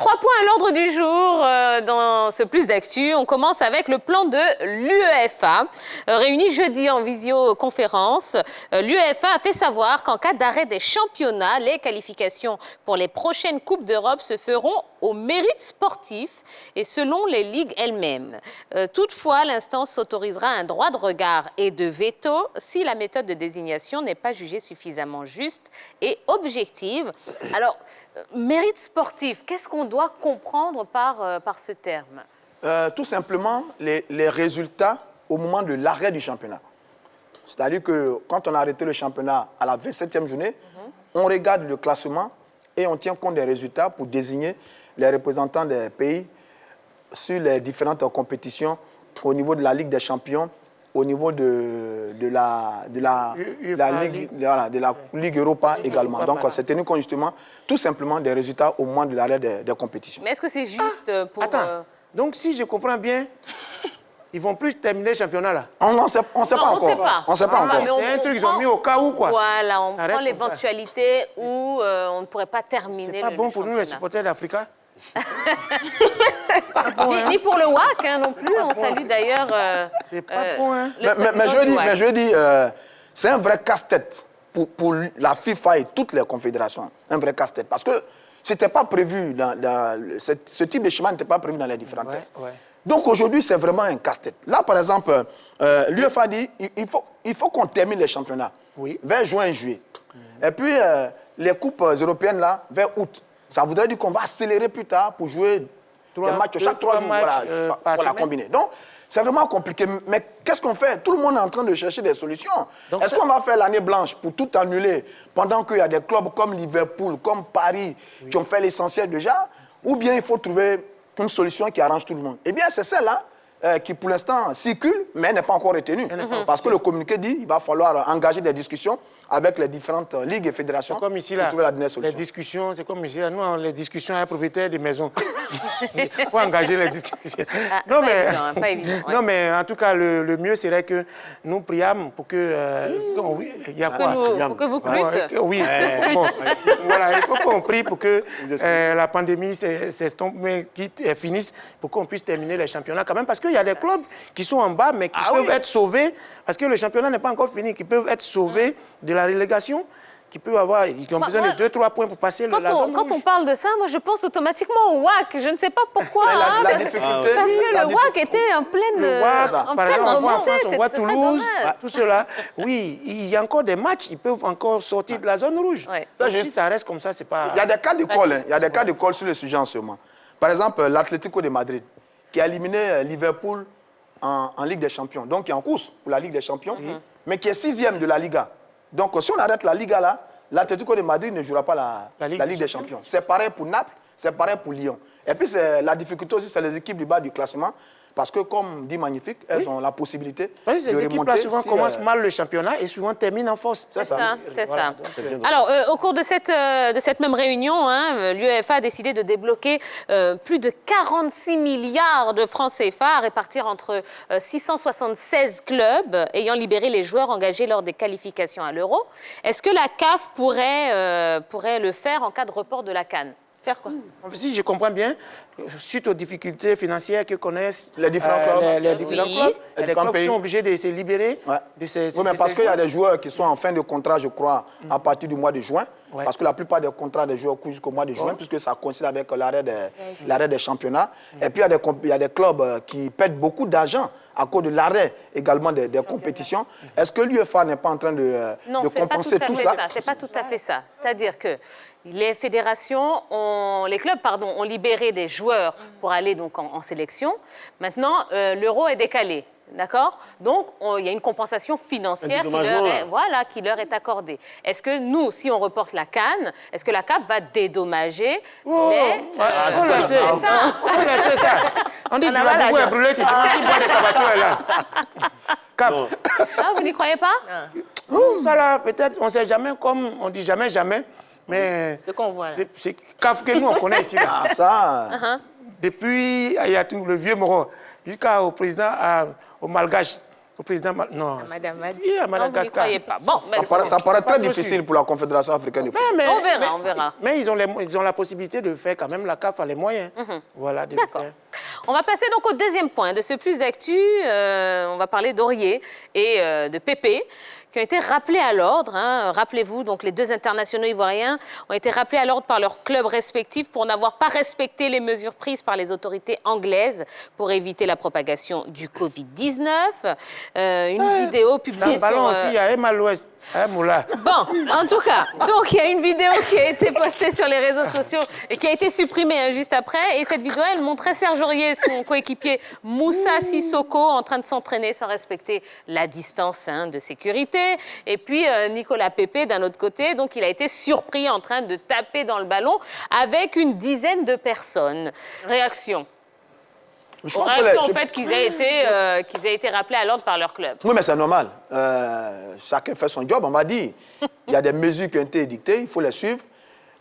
3 points à l'ordre du jour dans ce Plus d'actu. On commence avec le plan de l'UEFA. Réuni jeudi en visioconférence, l'UEFA a fait savoir qu'en cas d'arrêt des championnats, les qualifications pour les prochaines Coupes d'Europe se feront au mérite sportif et selon les ligues elles-mêmes. Toutefois, l'instance s'autorisera un droit de regard et de veto si la méthode de désignation n'est pas jugée suffisamment juste et objective. Alors, mérite sportif, qu'est-ce qu'on doit comprendre par ce terme? Tout simplement, les résultats au moment de l'arrêt du championnat. C'est-à-dire que quand on a arrêté le championnat à la 27e journée, on regarde le classement et on tient compte des résultats pour désigner les représentants des pays sur les différentes compétitions au niveau de la Ligue des Champions, au niveau de la Ligue Europa également. Donc, c'est tenu compte justement tout simplement des résultats au moment de l'arrêt des compétitions. Mais est-ce que c'est juste pour... Attends, donc si je comprends bien, ils vont plus terminer le championnat là? On ne sait pas encore. On ne sait pas encore. C'est un truc qu'ils ont mis au cas où quoi. Voilà, on prend l'éventualité où on ne pourrait pas terminer le championnat. C'est pas bon pour nous les supporters d'Africa? Ni pour le WAC non plus, on salue d'ailleurs... c'est pas bon, hein. Mais je dis, c'est un vrai casse-tête pour la FIFA et toutes les confédérations. Un vrai casse-tête. Parce que ce n'était pas prévu, ce type de schéma n'était pas prévu dans les différents tests. Donc aujourd'hui, c'est vraiment un casse-tête. Là, par exemple, l'UEFA dit il faut qu'on termine les championnats vers juin, juillet. Et puis, les coupes européennes, là, vers août. Ça voudrait dire qu'on va accélérer plus tard pour jouer des matchs chaque 3 jours pour la combiner. Donc, c'est vraiment compliqué. Mais qu'est-ce qu'on fait? Tout le monde est en train de chercher des solutions. Est-ce qu'on va faire l'année blanche pour tout annuler pendant qu'il y a des clubs comme Liverpool, comme Paris, qui ont fait l'essentiel déjà? Ou bien il faut trouver une solution qui arrange tout le monde? Eh bien, c'est celle-là qui, pour l'instant, circule, mais n'est pas encore retenue. Parce que le communiqué dit qu'il va falloir engager des discussions avec les différentes ligues et fédérations comme ici, pour trouver la dernière solution. Les discussions, c'est comme ici, nous, les discussions avec les propriétaires des maisons. Il faut engager les discussions. Non, mais, pas évident. Non, mais en tout cas, le mieux serait que nous prions pour que... il y a quoi? Pour que vous crûtes. Oui, voilà, il faut qu'on prie pour que la pandémie s'estompe, mais qu'il finisse, pour qu'on puisse terminer les championnats quand même. Parce qu'il y a des clubs qui sont en bas, mais qui peuvent être sauvés, parce que le championnat n'est pas encore fini, qui peuvent être sauvés de la relégation, qui peuvent avoir, ils ont besoin de 2-3 points pour passer la zone rouge. Quand on parle de ça, moi je pense automatiquement au WAC. Je ne sais pas pourquoi. La difficulté, parce que le WAC était en pleine... Le WAC, par exemple, en France, on voit Toulouse, tout cela. Oui, il y a encore des matchs, ils peuvent encore sortir de la zone rouge. Donc, si ça reste comme ça, c'est pas... Il y a des cas d'école, il y a des cas d'école sur le sujet en ce moment. Par exemple, l'Atlético de Madrid, qui a éliminé Liverpool en Ligue des Champions, donc qui est en course pour la Ligue des Champions, mais qui est 6e de la Liga. Donc, si on arrête la Liga là, l'Atlético de Madrid ne jouera pas la Ligue des Champions. C'est pareil pour Naples, c'est pareil pour Lyon. Et puis, la difficulté aussi, c'est les équipes du bas du classement. Parce que, comme dit Magnifique, elles ont la possibilité de remonter. Ces équipes-là, souvent, commencent mal le championnat et souvent terminent en force. C'est ça. Alors, au cours de cette même réunion, l'UEFA a décidé de débloquer plus de 46 milliards de francs CFA à répartir entre 676 clubs ayant libéré les joueurs engagés lors des qualifications à l'Euro. Est-ce que la CAF pourrait le faire en cas de report de la CAN? Faire quoi? Si je comprends bien, suite aux difficultés financières que connaissent les différents clubs, les clubs sont obligés de se libérer de ces... Oui, mais parce qu'il y a des joueurs qui sont en fin de contrat, je crois, à partir du mois de juin. Parce que la plupart des contrats des joueurs courent jusqu'au mois de juin, puisque ça coïncide avec l'arrêt des championnats. Et puis, il y a des clubs qui perdent beaucoup d'argent à cause de l'arrêt également des compétitions. Est-ce que l'UEFA n'est pas en train de compenser tout ça? Non, c'est pas tout à fait ça. C'est-à-dire que les fédérations, les clubs, ont libéré des joueurs pour aller donc en sélection. Maintenant, l'Euro est décalé. D'accord? Donc, il y a une compensation financière qui leur est accordée. Est-ce que nous, si on reporte la CAN, est-ce que la CAF va dédommager les... C'est ça. On dit que la boue est brûlée, tu te dis bois de cabato là. CAF. Ah, vous n'y croyez pas? Ça là, peut-être, on ne sait jamais, comme on dit jamais, mais... Ce qu'on voit là. C'est CAF que nous, on connaît ici. Là. Ça... Depuis Ayatou, le vieux Moro, jusqu'au président, au Malgache, au président... Non, Madame Madi. si, à Non, vous n'y Madagascar. croyez pas. Bon, Ça paraît très trop difficile sûr. pour la Confédération africaine de football. on verra. Mais ils ont la possibilité de le faire quand même. La CAF a les moyens. Voilà, de le D'accord. faire. On va passer donc au deuxième point de ce plus d'actu. On va parler d'Aurier et de Pépé, qui ont été rappelés à l'ordre. Hein. Rappelez-vous, donc les deux internationaux ivoiriens ont été rappelés à l'ordre par leurs clubs respectifs pour n'avoir pas respecté les mesures prises par les autorités anglaises pour éviter la propagation du Covid-19. Une vidéo publiée Dans le ballon sur... aussi, il y a Emma l'Ouest. Moula. Bon, en tout cas, donc il y a une vidéo qui a été postée sur les réseaux sociaux et qui a été supprimée hein, juste après. Et cette vidéo, elle montrait Serge Aurier, son coéquipier Moussa Sissoko, en train de s'entraîner sans respecter la distance hein, de sécurité. Et puis Nicolas Pépé, d'un autre côté, donc il a été surpris en train de taper dans le ballon avec une dizaine de personnes. Réaction. Je pense Réaction en fait qu'ils aient été rappelés à l'ordre par leur club. Oui, mais c'est normal. Chacun fait son job, on m'a dit. Il y a des mesures qui ont été édictées, il faut les suivre.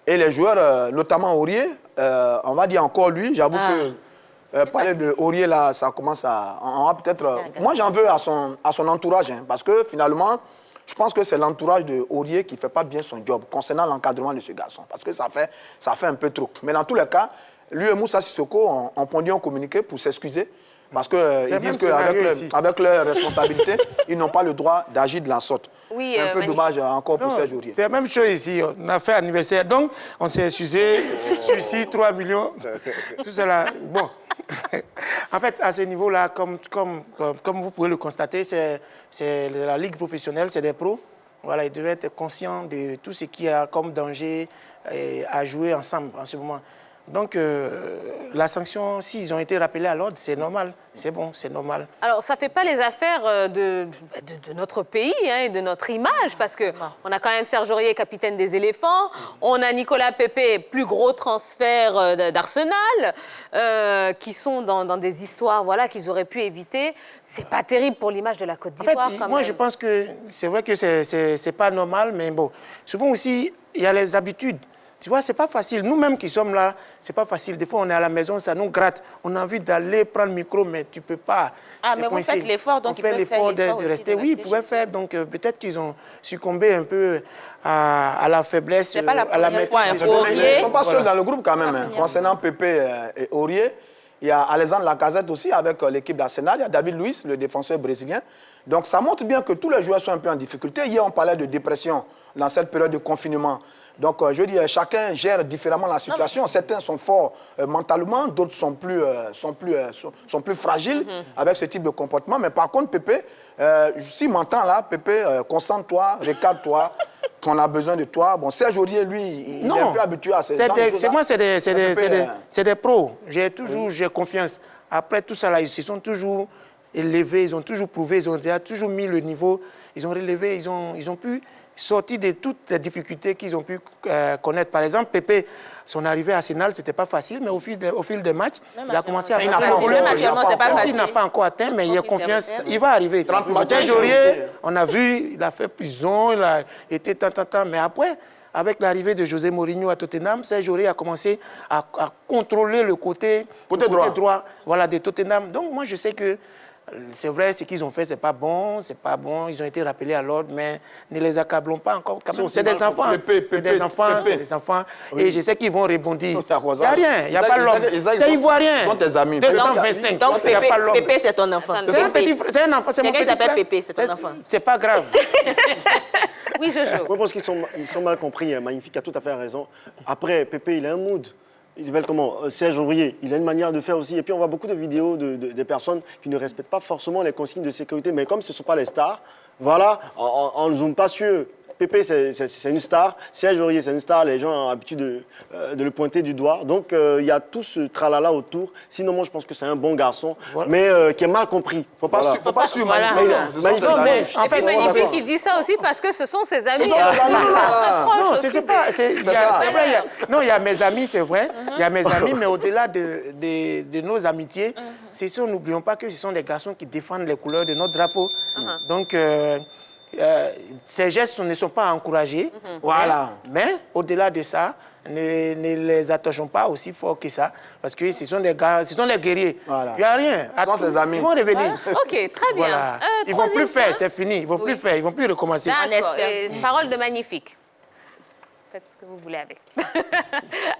Et les joueurs, notamment Aurier, on m'a dit encore lui, j'avoue que parler de Aurier, là, ça commence à... On va peut-être... moi, j'en veux à son entourage, hein, parce que finalement, je pense que c'est l'entourage de Aurier qui ne fait pas bien son job concernant l'encadrement de ce garçon, parce que ça fait un peu trop. Mais dans tous les cas, lui et Moussa Sissoko ont pondu un communiqué pour s'excuser. Parce qu'ils disent qu'avec leurs responsabilités, ils n'ont pas le droit d'agir de la sorte. Oui, c'est un peu dommage encore pour Serge Aurier. C'est la même chose ici. On a fait anniversaire. Donc, on s'est excusé. Suicide, 3 millions. Tout cela. Bon. En fait, à ce niveau-là, comme vous pouvez le constater, c'est la ligue professionnelle, c'est des pros. Voilà, ils devaient être conscients de tout ce qu'il y a comme danger à jouer ensemble en ce moment. Donc, la sanction, s'ils ont été rappelés à l'ordre, c'est normal, c'est bon, c'est normal. Alors, ça ne fait pas les affaires de notre pays hein, et de notre image, parce qu'on a quand même Serge Aurier, capitaine des éléphants, on a Nicolas Pépé, plus gros transfert d'Arsenal, qui sont dans des histoires voilà, qu'ils auraient pu éviter. C'est pas terrible pour l'image de la Côte d'Ivoire, En fait, moi, je pense que c'est vrai que c'est pas normal, mais bon, souvent aussi, il y a les habitudes. Tu vois, c'est pas facile. Nous-mêmes qui sommes là, c'est pas facile. Des fois, on est à la maison, ça nous gratte. On a envie d'aller prendre le micro, mais tu peux pas. Ah, mais vous faites l'effort, donc on fait l'effort de rester. Oui, ils pouvaient faire. Donc, peut-être qu'ils ont succombé un peu à la faiblesse, c'est pas la à la première fois, maîtrise. Aurier. Ils ne sont pas seuls dans le groupe quand même. Hein. Concernant Pépé et Aurier, il y a Alexandre Lacazette aussi avec l'équipe d'Arsenal. Il y a David Luiz, le défenseur brésilien. Donc, ça montre bien que tous les joueurs sont un peu en difficulté. Hier, on parlait de dépression dans cette période de confinement. Donc, je veux dire, chacun gère différemment la situation. Certains sont forts mentalement, d'autres sont plus fragiles avec ce type de comportement. Mais par contre, Pépé, si m'entend là, Pépé, concentre-toi, recadre-toi. On a besoin de toi. Bon, Serge Aurier, lui, il est un peu habitué à ces choses. Moi, c'est des pros. J'ai confiance. Après tout ça, là, ils se sont toujours élevés, ils ont toujours prouvé, ils ont toujours mis le niveau, ils ont relevé, ils ont pu sortir de toutes les difficultés qu'ils ont pu connaître. Par exemple, Pépé, son arrivée à Arsenal, ce n'était pas facile, mais au fil des matchs, il a commencé à faire il n'a pas encore atteint, mais il a confiance, il va arriver. Serge Aurier, on a vu, il a fait prison, il a été tant, mais après, avec l'arrivée de José Mourinho à Tottenham, Serge Aurier a commencé à contrôler le côté droit voilà, de Tottenham. Donc moi, je sais que c'est vrai, ce qu'ils ont fait, c'est pas bon, ils ont été rappelés à l'ordre, mais ne les accablons pas encore. C'est des enfants, c'est des enfants, et je sais qu'ils vont rebondir. Il n'y a rien, il n'y a pas l'homme. C'est ivoirien. Ils sont tes amis. 225. Donc Pépé, c'est ton enfant. C'est un enfant, c'est mon petit frère. Quelqu'un qui s'appelle Pépé, c'est ton enfant. C'est pas grave. Oui, Jojo. Moi, je pense qu'ils sont mal compris. Hein. Magnifique a tout à fait raison. Après, Pépé, il a un mood. Il s'appelle comment Serge Aurier. Il a une manière de faire aussi. Et puis, on voit beaucoup de vidéos de personnes qui ne respectent pas forcément les consignes de sécurité. Mais comme ce ne sont pas les stars, voilà, on ne zoome pas sur Pépé, c'est une star. Serge Aurier, c'est une star. Les gens ont l'habitude de le pointer du doigt. Donc, il y a tout ce tralala autour. Sinon, moi, je pense que c'est un bon garçon, mais qui est mal compris. Faut pas suivre Magnifique. En fait, Magnifique, il dit ça aussi parce que ce sont ses amis. Non, c'est pas. C'est vrai. Non, il y a mes amis, c'est vrai. Il y a mes amis, mais au-delà de nos amitiés, c'est sûr, n'oublions pas que ce sont des garçons qui défendent les couleurs de notre drapeau. Donc, ces gestes ne sont pas encouragés. Voilà. Mais au-delà de ça, ne les attachons pas aussi fort que ça, parce que ce sont des gars, ce sont des guerriers. Voilà. Il n'y a rien. Ce sont ses amis. Ils vont revenir. Ok, très bien. Voilà. Ils ne vont plus faire, c'est fini. Ils ne vont plus faire, ils ne vont plus recommencer. D'accord. espère. Parole de magnifique. Faites ce que vous voulez avec.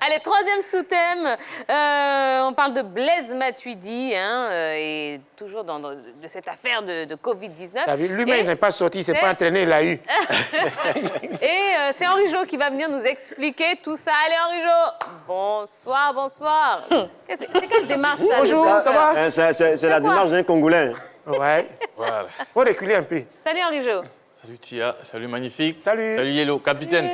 Allez, troisième sous-thème. On parle de Blaise Matuidi, et toujours de cette affaire de Covid-19. Lui-même, il n'est pas sorti, il ne s'est pas entraîné, il l'a eu. Et c'est Henri Jo qui va venir nous expliquer tout ça. Allez, Henri Jo. Bonsoir, bonsoir. C'est quelle démarche ça? Bonjour, ça va? C'est la démarche d'un Congolais. Ouais. Voilà. Faut reculer un peu. Salut, Henri Jo. Salut Tia, salut Magnifique. Salut. Salut Yellow. Capitaine,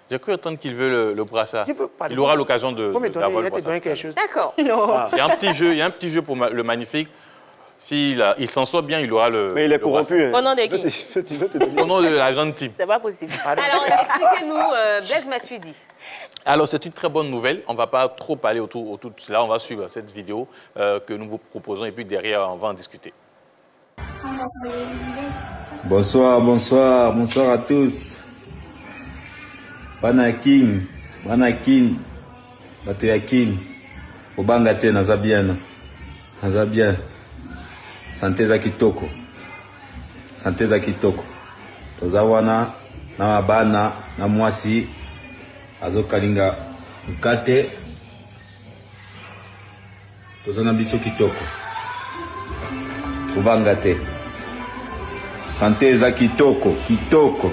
j'ai cru entendre qu'il veut le brassard. Il veut pas. Il aura l'occasion Faut me donner, d'avoir il le va te donner brassard. quelque chose. D'accord. Il y a un petit jeu pour le Magnifique. S'il s'en sort bien, il aura le. Mais il est le corrompu. Au nom de qui? Tu veux te donner. Au nom de la grande team. C'est pas possible. Alors, expliquez-nous, Blaise Matuidi. Alors, c'est une très bonne nouvelle. On ne va pas trop parler autour de cela. On va suivre cette vidéo que nous vous proposons et puis derrière, on va en discuter. Bonsoir, bonsoir, bonsoir à tous. Banakin, Batuyakin, Obangate, Nazabian, Nazabian, Santé za kitoko, Santé za kitoko. Tozawana, na mabana, na mwasi, azokalinga mkate, tozana biso kitoko. Obangate. Santé za kitoko, kitoko.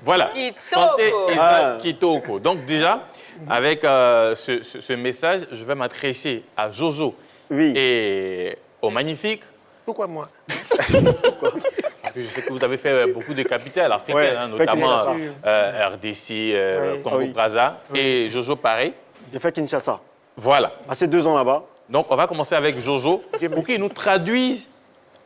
Voilà. Kitoko. Santé Eza Kitoko. Donc déjà, avec ce message, je vais m'adresser à Jojo et au Magnifique. Pourquoi moi? Parce que je sais que vous avez fait beaucoup de capitales africaines, notamment RDC, Congo-Brazza, et Jojo pareil. J'ai fait Kinshasa. Voilà. Passé 2 ans là-bas. Donc on va commencer avec Jojo pour qu'il nous traduise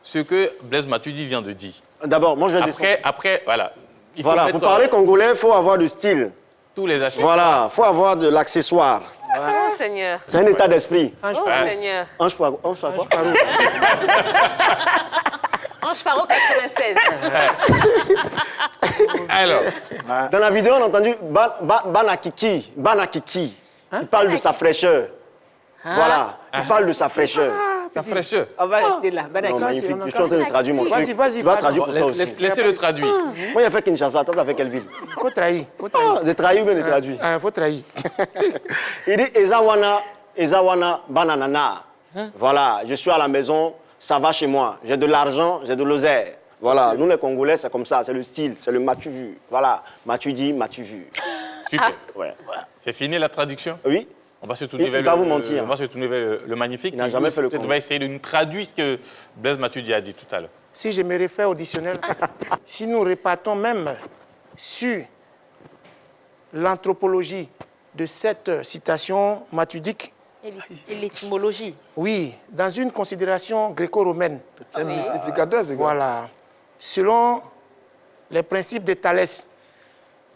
ce que Blaise Matuidi vient de dire. D'abord, moi je vais descendre. Après, voilà. Il faut Voilà, mettre pour parler congolais, il faut avoir du style. tous les aspects. Voilà, il faut avoir de l'accessoire. Oh, Seigneur. C'est un état d'esprit. Oh, Seigneur. Ange Faro. Ange Faro. Ange Faro 96. Alors, Dans la vidéo, on a entendu Banakiki. Banakiki. Il parle de sa fraîcheur. Voilà, il parle de sa fraîcheur. sa fraîcheur. On va rester là. Non, magnifique. Je suis en train de traduire mon truc. Vas-y, Tu vas vas-y, traduire pour toi aussi. Laissez-le traduire. Moi, j'ai fait Kinshasa. Toi, t'as fait quelle ville? Faut trahir. Faut trahir. Ah, de trahir ou bien de traduire? Faut trahir. Il dit Ezawana bananana. Voilà, je suis à la maison, ça va chez moi. J'ai de l'argent, j'ai de l'oseille. Voilà, nous les Congolais, c'est comme ça, c'est le style, c'est le Matuvu. Voilà, Matuidi, Matuvu. Super. Ouais. C'est fini la traduction? Oui. On va se tourner Il vers va vous mentir. On va se tourner vers le Magnifique. Il n'a jamais fait le Peut-être con. va essayer de nous traduire ce que Blaise Matuidi a dit tout à l'heure. Si je me réfère au dictionnaire, si nous repartons même sur l'anthropologie de cette citation matudique, Et l'étymologie. oui, dans une considération gréco-romaine, C'est un mystificateur, ce gars. voilà, selon les principes de Thalès,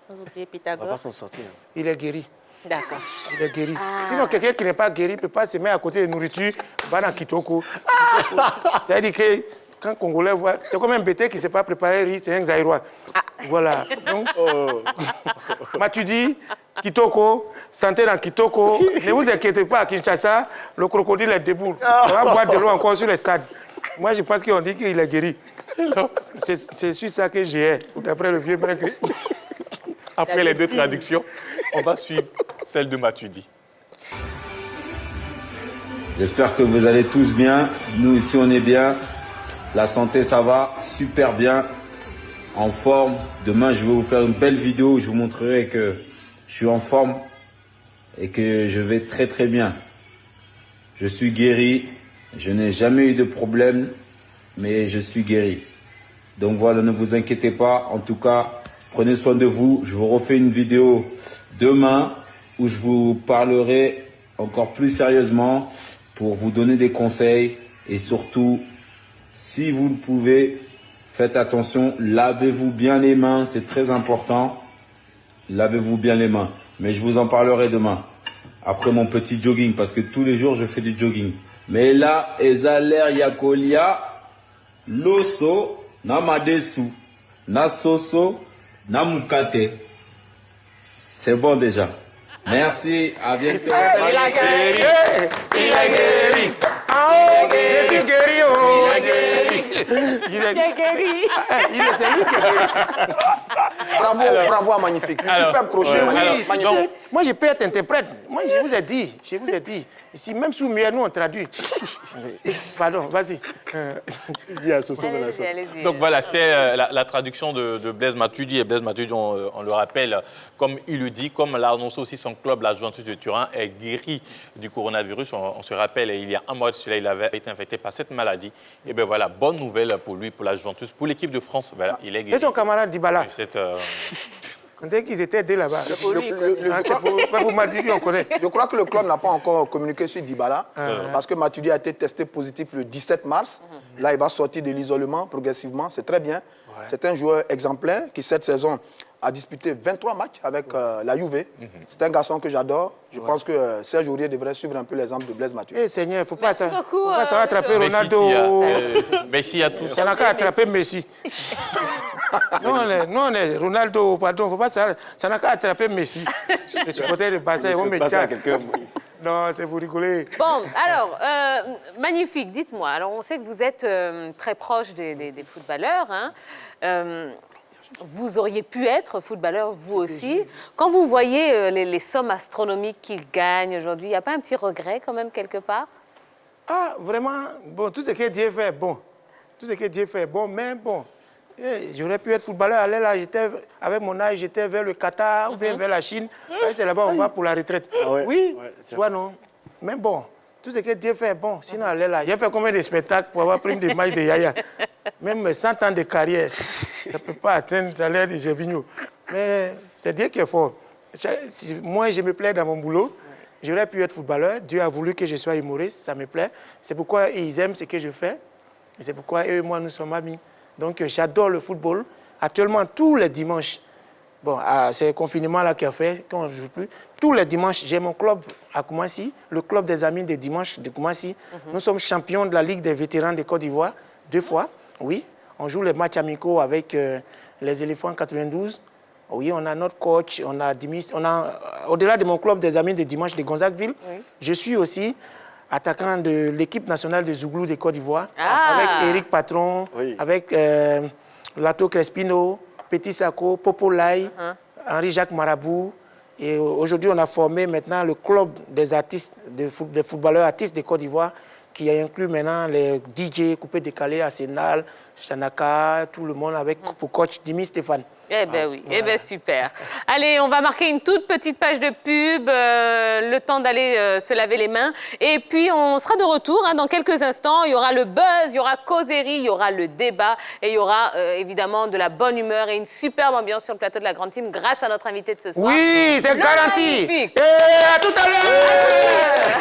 Sans oublier On va pas Pythagore. s'en sortir. il est guéri. D'accord. Il est guéri. Sinon, quelqu'un qui n'est pas guéri ne peut pas se mettre à côté de nourriture, va dans Kitoko. C'est-à-dire que quand un Congolais voit, c'est comme un bêté qui ne s'est pas préparé, riz, c'est un Zaïrois. Voilà. Donc, Matuidi, Kitoko, santé dans Kitoko. Ne vous inquiétez pas, à Kinshasa, le crocodile est debout. On va boire de l'eau encore sur les stades. Moi, je pense qu'on dit qu'il est guéri. C'est sur ça que j'ai, d'après le vieux mec. Après les deux traductions, on va suivre celle de Matuidi. J'espère que vous allez tous bien. Nous ici on est bien. La santé ça va super bien. En forme. Demain je vais vous faire une belle vidéo où je vous montrerai que je suis en forme et que je vais très très bien. Je suis guéri. Je n'ai jamais eu de problème, mais je suis guéri. Donc voilà, ne vous inquiétez pas. En tout cas, prenez soin de vous. Je vous refais une vidéo demain où je vous parlerai encore plus sérieusement pour vous donner des conseils. Et surtout, si vous le pouvez, faites attention, lavez-vous bien les mains, c'est très important. Lavez-vous bien les mains. Mais je vous en parlerai demain, après mon petit jogging, parce que tous les jours, je fais du jogging. Mais là, Ezaler Yakolia, Loso, Namadesu. Nasoso, Namukate. C'est bon déjà. Merci, à bientôt. Il a guéri. Il a guéri. Ah, je suis guéri. Oh. Il a guéri. Il est guéri. Il est celui qui est guéri. Bravo à Magnifique. Super crochet. Magnifique. Moi, je peux être interprète. Moi, je vous ai dit. Ici, même sous mieux, nous, on traduit. Pardon, vas-y. Allez-y. Donc voilà, c'était la traduction de Blaise Matuidi. Et Blaise Matuidi, on le rappelle, comme il le dit, comme l'a annoncé aussi son club, la Juventus de Turin, est guéri du coronavirus. On se rappelle, il y a un mois de cela, il avait été infecté par cette maladie. Et bien voilà, bonne nouvelle pour lui, pour la Juventus, pour l'équipe de France. Voilà, il est guéri. Et son camarade Dybala. On dirait qu'ils étaient deux là-bas. Vous m'avez dit, on connaît. Je crois que le club n'a pas encore communiqué sur Dybala parce que Matuidi a été testé positif le 17 mars. Là, il va sortir de l'isolement progressivement. C'est très bien. Ouais. C'est un joueur exemplaire qui, cette saison, a disputé 23 matchs avec la Juve. C'est un garçon que j'adore. Je pense que Serge Aurier devrait suivre un peu l'exemple de Blaise Matuidi. Eh Seigneur, il ne faut pas ça attraper Ronaldo. Messi a tout ça. Ça n'a qu'à attraper Messi. Non, on est Ronaldo, pardon, faut pas ça n'a qu'à attraper Messi. Les supporters de Barça, ils vont me dire. Non, c'est vous rigoler. Bon, alors, Magnifique, dites-moi. Alors, on sait que vous êtes très proche des footballeurs. Hein. Vous auriez pu être footballeur, vous aussi. Quand vous voyez les sommes astronomiques qu'ils gagnent aujourd'hui, il n'y a pas un petit regret quand même quelque part? Ah, vraiment, bon, tout ce que Dieu fait, bon. Tout ce que Dieu fait, bon, mais bon. J'aurais pu être footballeur. Allez, là, avec mon âge, j'étais vers le Qatar ou bien vers la Chine. C'est là-bas, on va pour la retraite. Ah ouais, oui, tu vois, non. Mais bon, tout ce que Dieu fait, bon, sinon, allez là. J'ai fait combien de spectacles pour avoir pris des matchs de Yaya? Même 100 ans de carrière, ça ne peut pas atteindre le salaire de Gervinho. Mais c'est Dieu qui est fort. Moi, je me plais dans mon boulot. J'aurais pu être footballeur. Dieu a voulu que je sois humoriste, ça me plaît. C'est pourquoi ils aiment ce que je fais. Et c'est pourquoi eux et moi, nous sommes amis. Donc, j'adore le football. Actuellement, tous les dimanches, bon, c'est le confinement là qui a fait, quand on ne joue plus, tous les dimanches, j'ai mon club à Koumassi, le club des amis des dimanches de Koumassi. Nous sommes champions de la Ligue des vétérans de Côte d'Ivoire, 2 fois, oui. On joue les matchs amicaux avec les éléphants 92. Oui, on a notre coach, on a au-delà de mon club des amis des dimanches de Gonzagueville, je suis aussi attaquant de l'équipe nationale de Zouglou de Côte d'Ivoire, avec Eric Patron, avec Lato Crespino, Petit Sako, Popo Lai, Henri-Jacques Marabou. Et aujourd'hui, on a formé maintenant le club des artistes, des footballeurs artistes de Côte d'Ivoire, qui inclut maintenant les DJ, Coupé Décalé, Arsenal, Chanaka, tout le monde avec pour coach Dimi Stéphane. Eh bien oui, voilà. Eh bien super. Allez, on va marquer une toute petite page de pub, le temps d'aller se laver les mains. Et puis, on sera de retour dans quelques instants. Il y aura le buzz, il y aura causerie, il y aura le débat et il y aura évidemment de la bonne humeur et une superbe ambiance sur le plateau de la Grande Team grâce à notre invité de ce soir. Oui, c'est garanti. Et à tout à l'heure.